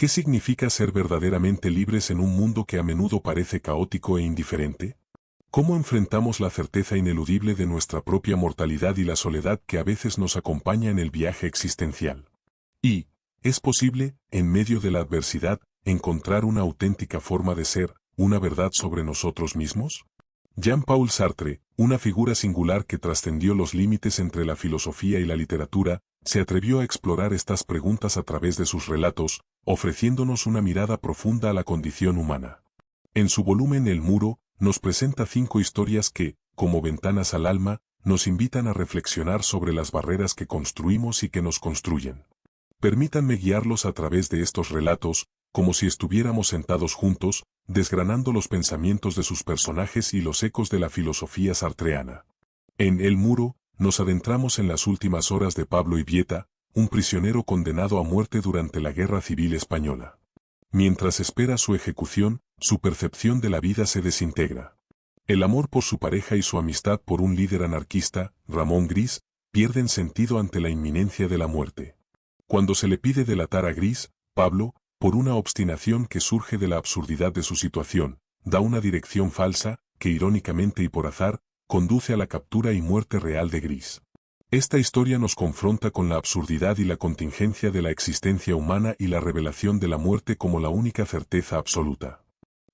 ¿Qué significa ser verdaderamente libres en un mundo que a menudo parece caótico e indiferente? ¿Cómo enfrentamos la certeza ineludible de nuestra propia mortalidad y la soledad que a veces nos acompaña en el viaje existencial? Y, ¿es posible, en medio de la adversidad, encontrar una auténtica forma de ser, una verdad sobre nosotros mismos? Jean-Paul Sartre, una figura singular que trascendió los límites entre la filosofía y la literatura, se atrevió a explorar estas preguntas a través de sus relatos, ofreciéndonos una mirada profunda a la condición humana. En su volumen El Muro, nos presenta 5 historias que, como ventanas al alma, nos invitan a reflexionar sobre las barreras que construimos y que nos construyen. Permítanme guiarlos a través de estos relatos, como si estuviéramos sentados juntos, desgranando los pensamientos de sus personajes y los ecos de la filosofía sartreana. En El Muro, nos adentramos en las últimas horas de Pablo Ivieta, un prisionero condenado a muerte durante la Guerra Civil Española. Mientras espera su ejecución, su percepción de la vida se desintegra. El amor por su pareja y su amistad por un líder anarquista, Ramón Gris, pierden sentido ante la inminencia de la muerte. Cuando se le pide delatar a Gris, Pablo, por una obstinación que surge de la absurdidad de su situación, da una dirección falsa, que irónicamente y por azar, conduce a la captura y muerte real de Gris. Esta historia nos confronta con la absurdidad y la contingencia de la existencia humana y la revelación de la muerte como la única certeza absoluta.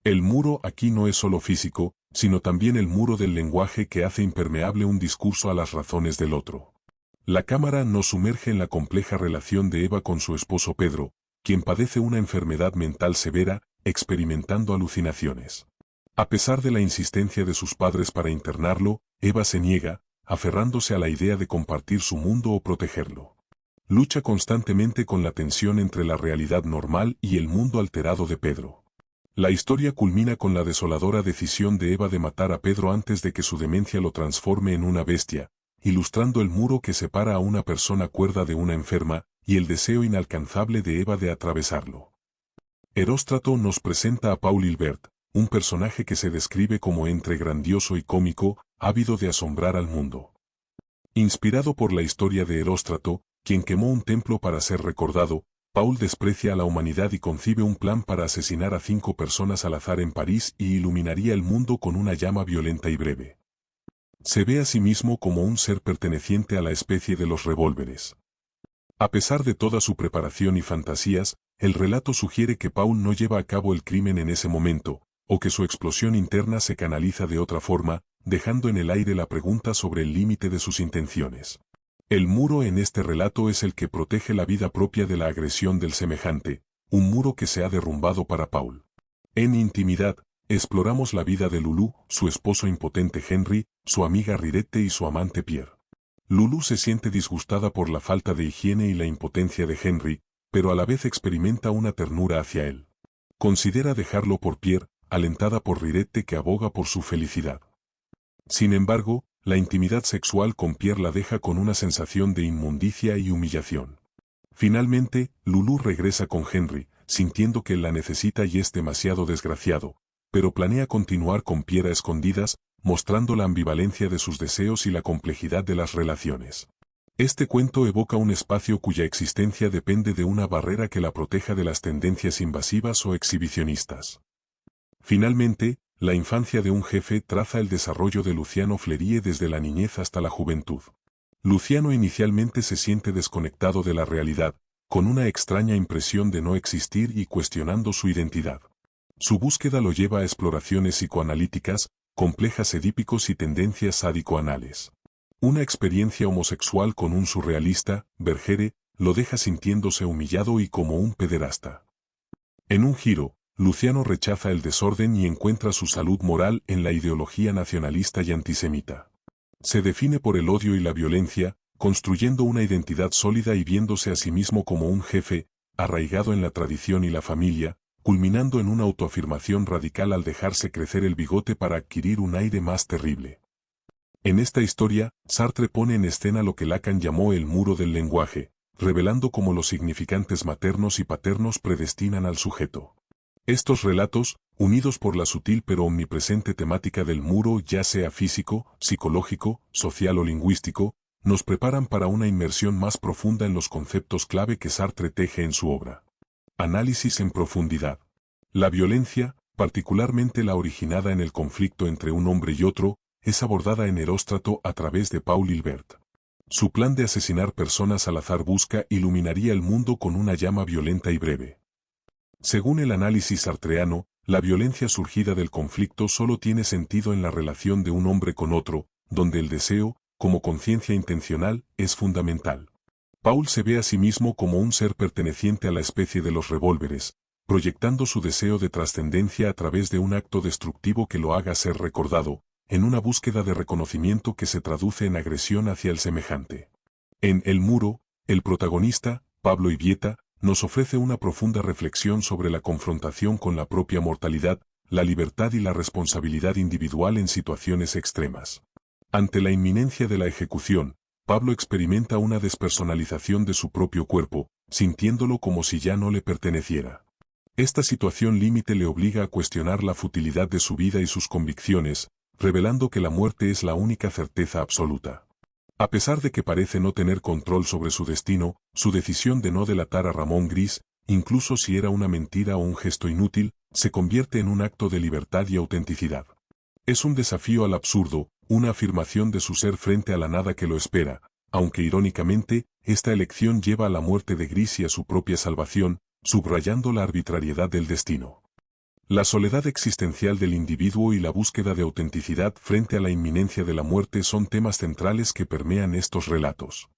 El muro aquí no es solo físico, sino también el muro del lenguaje que hace impermeable un discurso a las razones del otro. La cámara nos sumerge en la compleja relación de Eva con su esposo Pedro, quien padece una enfermedad mental severa, experimentando alucinaciones. A pesar de la insistencia de sus padres para internarlo, Eva se niega, aferrándose a la idea de compartir su mundo o protegerlo. Lucha constantemente con la tensión entre la realidad normal y el mundo alterado de Pedro. La historia culmina con la desoladora decisión de Eva de matar a Pedro antes de que su demencia lo transforme en una bestia, ilustrando el muro que separa a una persona cuerda de una enferma, y el deseo inalcanzable de Eva de atravesarlo. Heróstrato nos presenta a Paul Hilbert, un personaje que se describe como entre grandioso y cómico, ávido de asombrar al mundo. Inspirado por la historia de Heróstrato, quien quemó un templo para ser recordado, Paul desprecia a la humanidad y concibe un plan para asesinar a 5 personas al azar en París y iluminaría el mundo con una llama violenta y breve. Se ve a sí mismo como un ser perteneciente a la especie de los revólveres. A pesar de toda su preparación y fantasías, el relato sugiere que Paul no lleva a cabo el crimen en ese momento, o que su explosión interna se canaliza de otra forma, dejando en el aire la pregunta sobre el límite de sus intenciones. El muro en este relato es el que protege la vida propia de la agresión del semejante, un muro que se ha derrumbado para Paul. En Intimidad, exploramos la vida de Lulu, su esposo impotente Henry, su amiga Rirette y su amante Pierre. Lulu se siente disgustada por la falta de higiene y la impotencia de Henry, pero a la vez experimenta una ternura hacia él. Considera dejarlo por Pierre, alentada por Rirette que aboga por su felicidad. Sin embargo, la intimidad sexual con Pierre la deja con una sensación de inmundicia y humillación. Finalmente, Lulu regresa con Henry, sintiendo que él la necesita y es demasiado desgraciado, pero planea continuar con Pierre a escondidas, mostrando la ambivalencia de sus deseos y la complejidad de las relaciones. Este cuento evoca un espacio cuya existencia depende de una barrera que la proteja de las tendencias invasivas o exhibicionistas. Finalmente, La infancia de un jefe traza el desarrollo de Luciano Flerie desde la niñez hasta la juventud. Luciano inicialmente se siente desconectado de la realidad, con una extraña impresión de no existir y cuestionando su identidad. Su búsqueda lo lleva a exploraciones psicoanalíticas, complejas edípicos y tendencias sádico-anales. Una experiencia homosexual con un surrealista, Bergere, lo deja sintiéndose humillado y como un pederasta. En un giro, Luciano rechaza el desorden y encuentra su salud moral en la ideología nacionalista y antisemita. Se define por el odio y la violencia, construyendo una identidad sólida y viéndose a sí mismo como un jefe, arraigado en la tradición y la familia, culminando en una autoafirmación radical al dejarse crecer el bigote para adquirir un aire más terrible. En esta historia, Sartre pone en escena lo que Lacan llamó el muro del lenguaje, revelando cómo los significantes maternos y paternos predestinan al sujeto. Estos relatos, unidos por la sutil pero omnipresente temática del muro, ya sea físico, psicológico, social o lingüístico, nos preparan para una inmersión más profunda en los conceptos clave que Sartre teje en su obra. Análisis en profundidad. La violencia, particularmente la originada en el conflicto entre un hombre y otro, es abordada en Heróstrato a través de Paul Hilbert. Su plan de asesinar personas al azar iluminaría el mundo con una llama violenta y breve. Según el análisis sartreano, la violencia surgida del conflicto solo tiene sentido en la relación de un hombre con otro, donde el deseo, como conciencia intencional, es fundamental. Paul se ve a sí mismo como un ser perteneciente a la especie de los revólveres, proyectando su deseo de trascendencia a través de un acto destructivo que lo haga ser recordado, en una búsqueda de reconocimiento que se traduce en agresión hacia el semejante. En El muro, el protagonista, Pablo Ivieta, nos ofrece una profunda reflexión sobre la confrontación con la propia mortalidad, la libertad y la responsabilidad individual en situaciones extremas. Ante la inminencia de la ejecución, Pablo experimenta una despersonalización de su propio cuerpo, sintiéndolo como si ya no le perteneciera. Esta situación límite le obliga a cuestionar la futilidad de su vida y sus convicciones, revelando que la muerte es la única certeza absoluta. A pesar de que parece no tener control sobre su destino, su decisión de no delatar a Ramón Gris, incluso si era una mentira o un gesto inútil, se convierte en un acto de libertad y autenticidad. Es un desafío al absurdo, una afirmación de su ser frente a la nada que lo espera, aunque irónicamente, esta elección lleva a la muerte de Gris y a su propia salvación, subrayando la arbitrariedad del destino. La soledad existencial del individuo y la búsqueda de autenticidad frente a la inminencia de la muerte son temas centrales que permean estos relatos.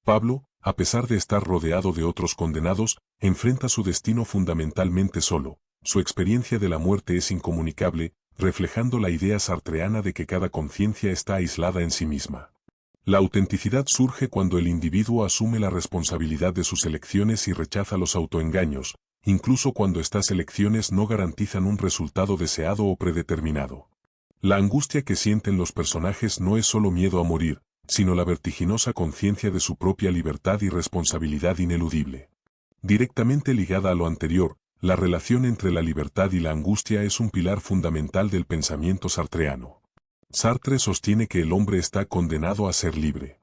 Pablo, a pesar de estar rodeado de otros condenados, enfrenta su destino fundamentalmente solo. Su experiencia de la muerte es incomunicable, reflejando la idea sartreana de que cada conciencia está aislada en sí misma. La autenticidad surge cuando el individuo asume la responsabilidad de sus elecciones y rechaza los autoengaños, incluso cuando estas elecciones no garantizan un resultado deseado o predeterminado. La angustia que sienten los personajes no es solo miedo a morir, sino la vertiginosa conciencia de su propia libertad y responsabilidad ineludible. Directamente ligada a lo anterior, la relación entre la libertad y la angustia es un pilar fundamental del pensamiento sartreano. Sartre sostiene que el hombre está condenado a ser libre.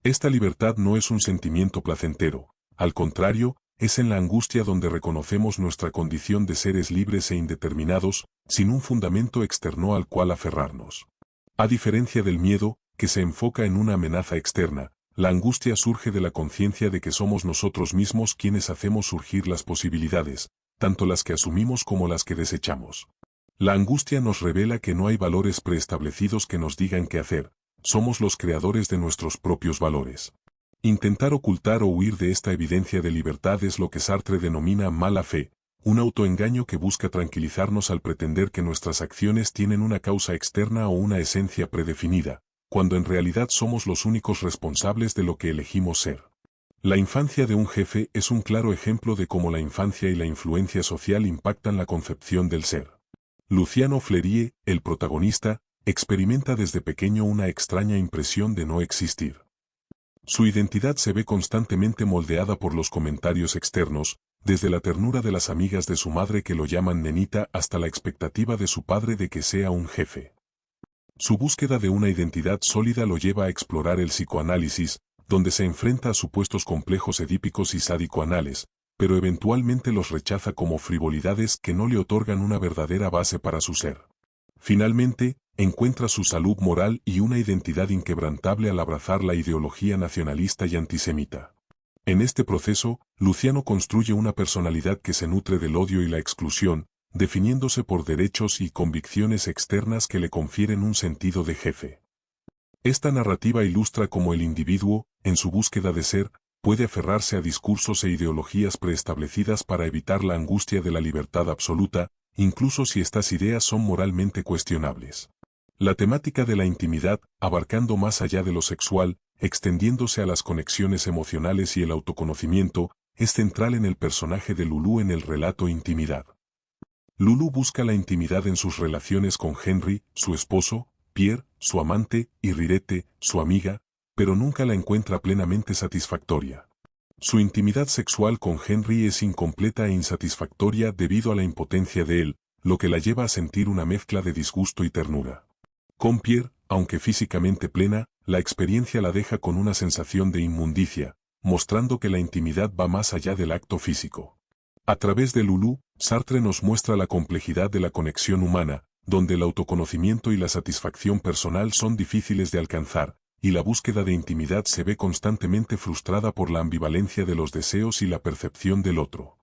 Esta libertad no es un sentimiento placentero, al contrario, es en la angustia donde reconocemos nuestra condición de seres libres e indeterminados, sin un fundamento externo al cual aferrarnos. A diferencia del miedo, que se enfoca en una amenaza externa, la angustia surge de la conciencia de que somos nosotros mismos quienes hacemos surgir las posibilidades, tanto las que asumimos como las que desechamos. La angustia nos revela que no hay valores preestablecidos que nos digan qué hacer, somos los creadores de nuestros propios valores. Intentar ocultar o huir de esta evidencia de libertad es lo que Sartre denomina mala fe, un autoengaño que busca tranquilizarnos al pretender que nuestras acciones tienen una causa externa o una esencia predefinida, cuando en realidad somos los únicos responsables de lo que elegimos ser. La infancia de un jefe es un claro ejemplo de cómo la infancia y la influencia social impactan la concepción del ser. Luciano Flerie, el protagonista, experimenta desde pequeño una extraña impresión de no existir. Su identidad se ve constantemente moldeada por los comentarios externos, desde la ternura de las amigas de su madre que lo llaman nenita hasta la expectativa de su padre de que sea un jefe. Su búsqueda de una identidad sólida lo lleva a explorar el psicoanálisis, donde se enfrenta a supuestos complejos edípicos y sádico-anales, pero eventualmente los rechaza como frivolidades que no le otorgan una verdadera base para su ser. Finalmente, encuentra su salud moral y una identidad inquebrantable al abrazar la ideología nacionalista y antisemita. En este proceso, Luciano construye una personalidad que se nutre del odio y la exclusión, definiéndose por derechos y convicciones externas que le confieren un sentido de jefe. Esta narrativa ilustra cómo el individuo, en su búsqueda de ser, puede aferrarse a discursos e ideologías preestablecidas para evitar la angustia de la libertad absoluta, incluso si estas ideas son moralmente cuestionables. La temática de la intimidad, abarcando más allá de lo sexual, extendiéndose a las conexiones emocionales y el autoconocimiento, es central en el personaje de Lulú en el relato Intimidad. Lulú busca la intimidad en sus relaciones con Henry, su esposo, Pierre, su amante, y Rirette, su amiga, pero nunca la encuentra plenamente satisfactoria. Su intimidad sexual con Henry es incompleta e insatisfactoria debido a la impotencia de él, lo que la lleva a sentir una mezcla de disgusto y ternura. Con Pierre, aunque físicamente plena, la experiencia la deja con una sensación de inmundicia, mostrando que la intimidad va más allá del acto físico. A través de Lulú, Sartre nos muestra la complejidad de la conexión humana, donde el autoconocimiento y la satisfacción personal son difíciles de alcanzar, y la búsqueda de intimidad se ve constantemente frustrada por la ambivalencia de los deseos y la percepción del otro.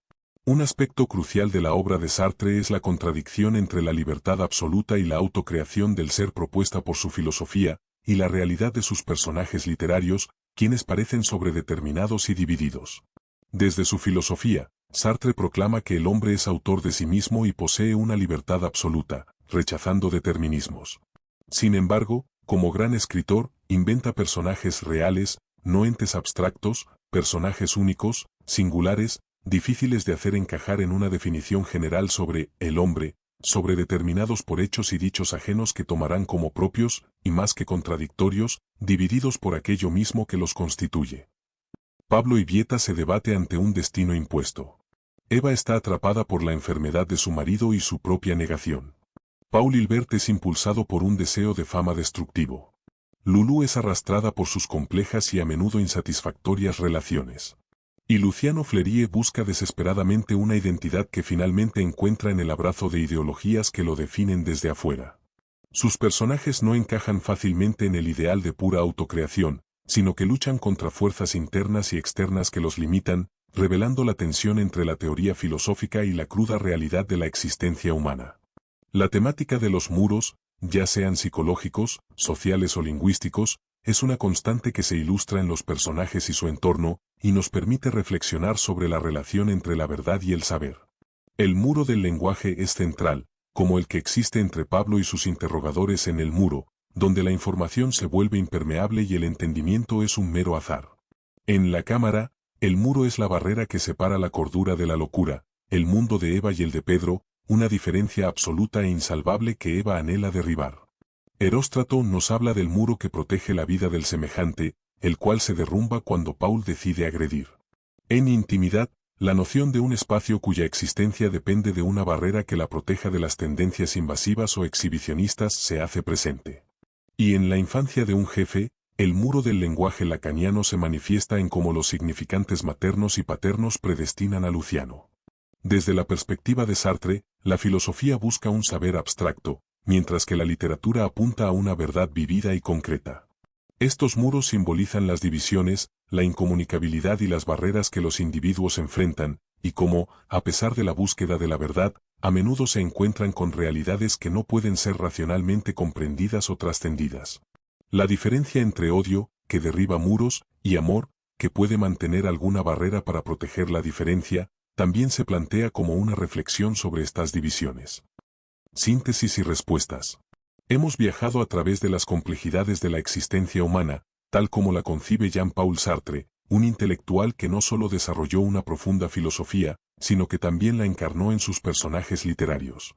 Un aspecto crucial de la obra de Sartre es la contradicción entre la libertad absoluta y la autocreación del ser propuesta por su filosofía, y la realidad de sus personajes literarios, quienes parecen sobredeterminados y divididos. Desde su filosofía, Sartre proclama que el hombre es autor de sí mismo y posee una libertad absoluta, rechazando determinismos. Sin embargo, como gran escritor, inventa personajes reales, no entes abstractos, personajes únicos, singulares, difíciles de hacer encajar en una definición general sobre el hombre, sobredeterminados por hechos y dichos ajenos que tomarán como propios, y más que contradictorios, divididos por aquello mismo que los constituye. Pablo Ivieta se debate ante un destino impuesto. Eva está atrapada por la enfermedad de su marido y su propia negación. Paul Hilbert es impulsado por un deseo de fama destructivo. Lulú es arrastrada por sus complejas y a menudo insatisfactorias relaciones. Y Luciano Fleury busca desesperadamente una identidad que finalmente encuentra en el abrazo de ideologías que lo definen desde afuera. Sus personajes no encajan fácilmente en el ideal de pura autocreación, sino que luchan contra fuerzas internas y externas que los limitan, revelando la tensión entre la teoría filosófica y la cruda realidad de la existencia humana. La temática de los muros, ya sean psicológicos, sociales o lingüísticos, es una constante que se ilustra en los personajes y su entorno, y nos permite reflexionar sobre la relación entre la verdad y el saber. El muro del lenguaje es central, como el que existe entre Pablo y sus interrogadores en el muro, donde la información se vuelve impermeable y el entendimiento es un mero azar. En La Cámara, el muro es la barrera que separa la cordura de la locura, el mundo de Eva y el de Pedro, una diferencia absoluta e insalvable que Eva anhela derribar. Heróstrato nos habla del muro que protege la vida del semejante, el cual se derrumba cuando Paul decide agredir. En Intimidad, la noción de un espacio cuya existencia depende de una barrera que la proteja de las tendencias invasivas o exhibicionistas se hace presente. Y en La Infancia de un jefe, el muro del lenguaje lacaniano se manifiesta en cómo los significantes maternos y paternos predestinan a Luciano. Desde la perspectiva de Sartre, la filosofía busca un saber abstracto, mientras que la literatura apunta a una verdad vivida y concreta. Estos muros simbolizan las divisiones, la incomunicabilidad y las barreras que los individuos enfrentan, y cómo, a pesar de la búsqueda de la verdad, a menudo se encuentran con realidades que no pueden ser racionalmente comprendidas o trascendidas. La diferencia entre odio, que derriba muros, y amor, que puede mantener alguna barrera para proteger la diferencia, también se plantea como una reflexión sobre estas divisiones. Síntesis y respuestas. Hemos viajado a través de las complejidades de la existencia humana, tal como la concibe Jean-Paul Sartre, un intelectual que no solo desarrolló una profunda filosofía, sino que también la encarnó en sus personajes literarios.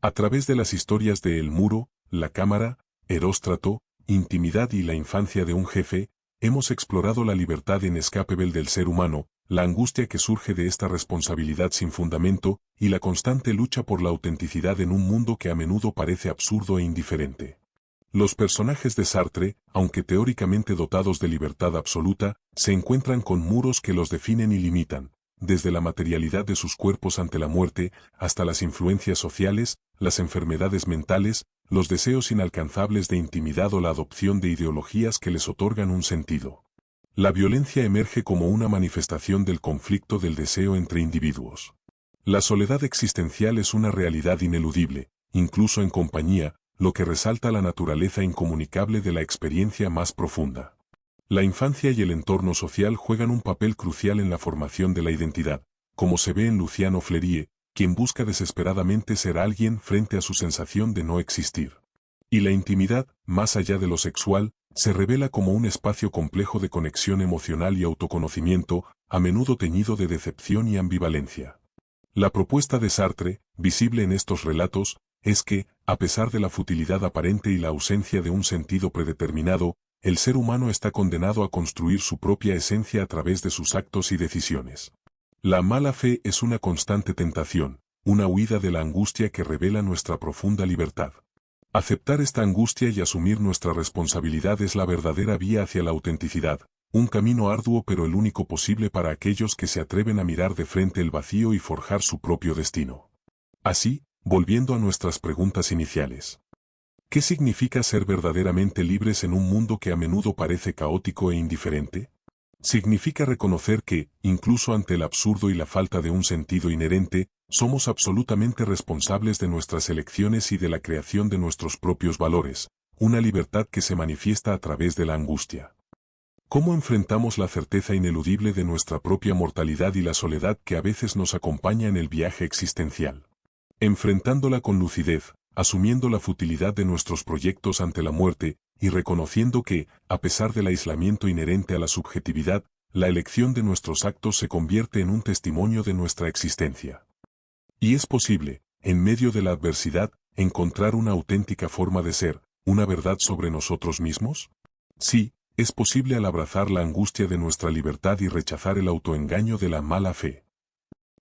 A través de las historias de El Muro, La Cámara, Heróstrato, Intimidad y La Infancia de un jefe, hemos explorado la libertad inescapable del ser humano, la angustia que surge de esta responsabilidad sin fundamento, y la constante lucha por la autenticidad en un mundo que a menudo parece absurdo e indiferente. Los personajes de Sartre, aunque teóricamente dotados de libertad absoluta, se encuentran con muros que los definen y limitan, desde la materialidad de sus cuerpos ante la muerte, hasta las influencias sociales, las enfermedades mentales, los deseos inalcanzables de intimidad o la adopción de ideologías que les otorgan un sentido. La violencia emerge como una manifestación del conflicto del deseo entre individuos. La soledad existencial es una realidad ineludible, incluso en compañía, lo que resalta la naturaleza incomunicable de la experiencia más profunda. La infancia y el entorno social juegan un papel crucial en la formación de la identidad, como se ve en Luciano Fleury, quien busca desesperadamente ser alguien frente a su sensación de no existir. Y la intimidad, más allá de lo sexual, se revela como un espacio complejo de conexión emocional y autoconocimiento, a menudo teñido de decepción y ambivalencia. La propuesta de Sartre, visible en estos relatos, es que, a pesar de la futilidad aparente y la ausencia de un sentido predeterminado, el ser humano está condenado a construir su propia esencia a través de sus actos y decisiones. La mala fe es una constante tentación, una huida de la angustia que revela nuestra profunda libertad. Aceptar esta angustia y asumir nuestra responsabilidad es la verdadera vía hacia la autenticidad, un camino arduo pero el único posible para aquellos que se atreven a mirar de frente el vacío y forjar su propio destino. Así, volviendo a nuestras preguntas iniciales. ¿Qué significa ser verdaderamente libres en un mundo que a menudo parece caótico e indiferente? Significa reconocer que, incluso ante el absurdo y la falta de un sentido inherente, somos absolutamente responsables de nuestras elecciones y de la creación de nuestros propios valores, una libertad que se manifiesta a través de la angustia. ¿Cómo enfrentamos la certeza ineludible de nuestra propia mortalidad y la soledad que a veces nos acompaña en el viaje existencial? Enfrentándola con lucidez, asumiendo la futilidad de nuestros proyectos ante la muerte, y reconociendo que, a pesar del aislamiento inherente a la subjetividad, la elección de nuestros actos se convierte en un testimonio de nuestra existencia. Y es posible, en medio de la adversidad, encontrar una auténtica forma de ser, una verdad sobre nosotros mismos? Sí, es posible al abrazar la angustia de nuestra libertad y rechazar el autoengaño de la mala fe.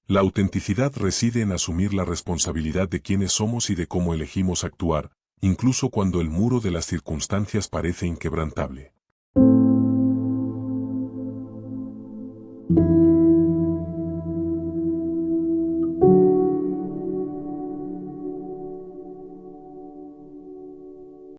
La autenticidad reside en asumir la responsabilidad de quiénes somos y de cómo elegimos actuar, incluso cuando el muro de las circunstancias parece inquebrantable.